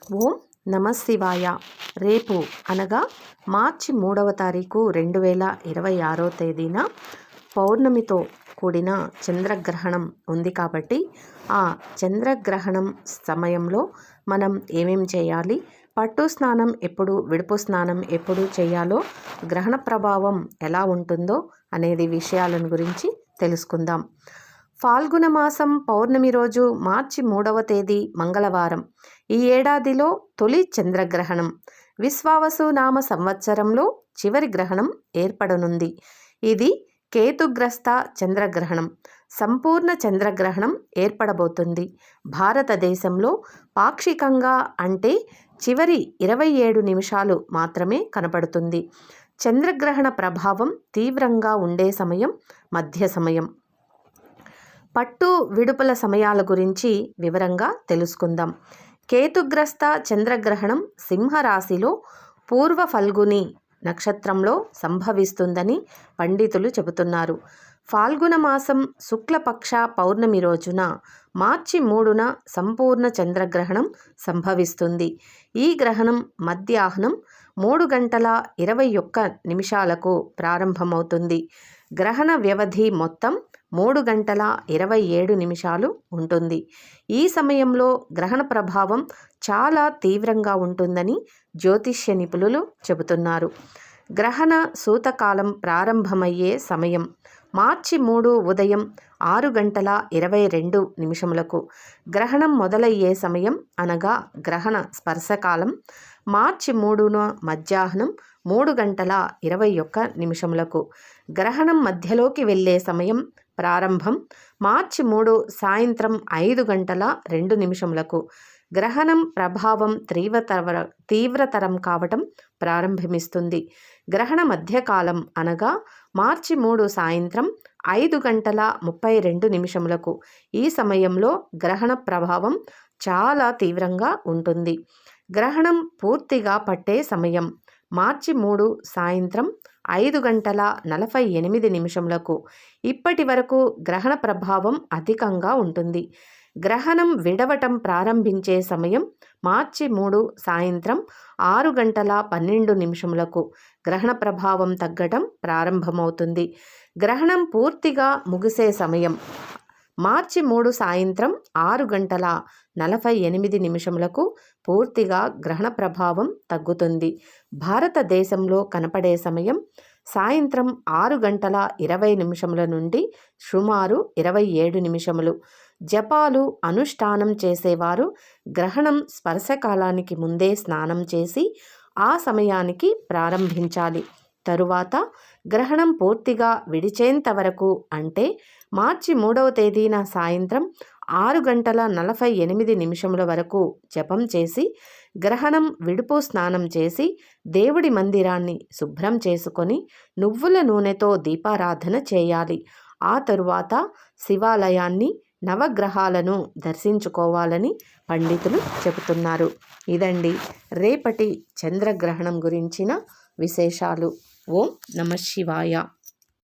ఓం నమ శివాయ. రేపు అనగా మార్చి 3వ తారీఖు 2026 తేదీన పౌర్ణమితో కూడిన చంద్రగ్రహణం ఉంది. కాబట్టి ఆ చంద్రగ్రహణం సమయంలో మనం ఏమేం చేయాలి, పట్టు స్నానం ఎప్పుడు, విడుపు స్నానం ఎప్పుడు చేయాలో, గ్రహణ ప్రభావం ఎలా ఉంటుందో అనేది విషయాలను గురించి తెలుసుకుందాం. ఫాల్గుణ మాసం పౌర్ణమి రోజు మార్చి 3వ తేదీ మంగళవారం. ఈ ఏడాదిలో తొలి చంద్రగ్రహణం. విశ్వావసు నామ సంవత్సరంలో చివరి గ్రహణం ఏర్పడనుంది. ఇది కేతుగ్రస్త చంద్రగ్రహణం. సంపూర్ణ చంద్రగ్రహణం ఏర్పడబోతుంది. భారతదేశంలో పాక్షికంగా, అంటే చివరి 27 నిమిషాలు మాత్రమే కనపడుతుంది. చంద్రగ్రహణ ప్రభావం తీవ్రంగా ఉండే సమయం మధ్య సమయం. పట్టు విడుపుల సమయాల గురించి వివరంగా తెలుసుకుందాం. కేతుగ్రస్త చంద్రగ్రహణం సింహరాశిలో పూర్వ ఫల్గుని నక్షత్రంలో సంభవిస్తుందని పండితులు చెబుతున్నారు. ఫాల్గుణ మాసం శుక్లపక్ష పౌర్ణమి రోజున మార్చి 3న సంపూర్ణ చంద్రగ్రహణం సంభవిస్తుంది. ఈ గ్రహణం మధ్యాహ్నం 3:21 ప్రారంభమవుతుంది. గ్రహణ వ్యవధి మొత్తం 3:27 ఉంటుంది. ఈ సమయంలో గ్రహణ ప్రభావం చాలా తీవ్రంగా ఉంటుందని జ్యోతిష్య నిపుణులు చెబుతున్నారు. గ్రహణ సూతకాలం ప్రారంభమయ్యే సమయం మార్చి 3 ఉదయం 6:22 గ్రహణం మొదలయ్యే సమయం అనగా గ్రహణ స్పర్శకాలం మార్చి 3న మధ్యాహ్నం 3:21 గ్రహణం మధ్యలోకి వెళ్ళే సమయం ప్రారంభం మార్చి 3 సాయంత్రం 5:02 గ్రహణం ప్రభావం తీవ్రతరం కావటం ప్రారంభమిస్తుంది. గ్రహణ మధ్యకాలం అనగా మార్చి 3 సాయంత్రం 5:32 ఈ సమయంలో గ్రహణ ప్రభావం చాలా తీవ్రంగా ఉంటుంది. గ్రహణం పూర్తిగా పట్టే సమయం మార్చి 3 సాయంత్రం 5:48 ఇప్పటి వరకు గ్రహణ ప్రభావం అధికంగా ఉంటుంది. గ్రహణం విడవటం ప్రారంభించే సమయం మార్చి 3 సాయంత్రం 6:12 గ్రహణ ప్రభావం తగ్గటం ప్రారంభమవుతుంది. గ్రహణం పూర్తిగా ముగిసే సమయం మార్చి 3 సాయంత్రం 6:48 పూర్తిగా గ్రహణ ప్రభావం తగ్గుతుంది. భారతదేశంలో కనపడే సమయం సాయంత్రం 6:20 నుండి సుమారు 27 నిమిషములు. జపాలు అనుష్ఠానం చేసేవారు గ్రహణం స్పర్శకాలానికి ముందే స్నానం చేసి ఆ సమయానికి ప్రారంభించాలి. తరువాత గ్రహణం పూర్తిగా విడిచేంత వరకు, అంటే మార్చి 3వ తేదీన సాయంత్రం 6:48 వరకు జపం చేసి గ్రహణం విడుపు స్నానం చేసి దేవుడి మందిరాన్ని శుభ్రం చేసుకొని నువ్వుల నూనెతో దీపారాధన చేయాలి. ఆ తరువాత శివాలయాన్ని, నవగ్రహాలను దర్శించుకోవాలని పండితులు చెబుతున్నారు. ఇదండి రేపటి చంద్రగ్రహణం గురించిన విశేషాలు. ఓం నమ శివాయ.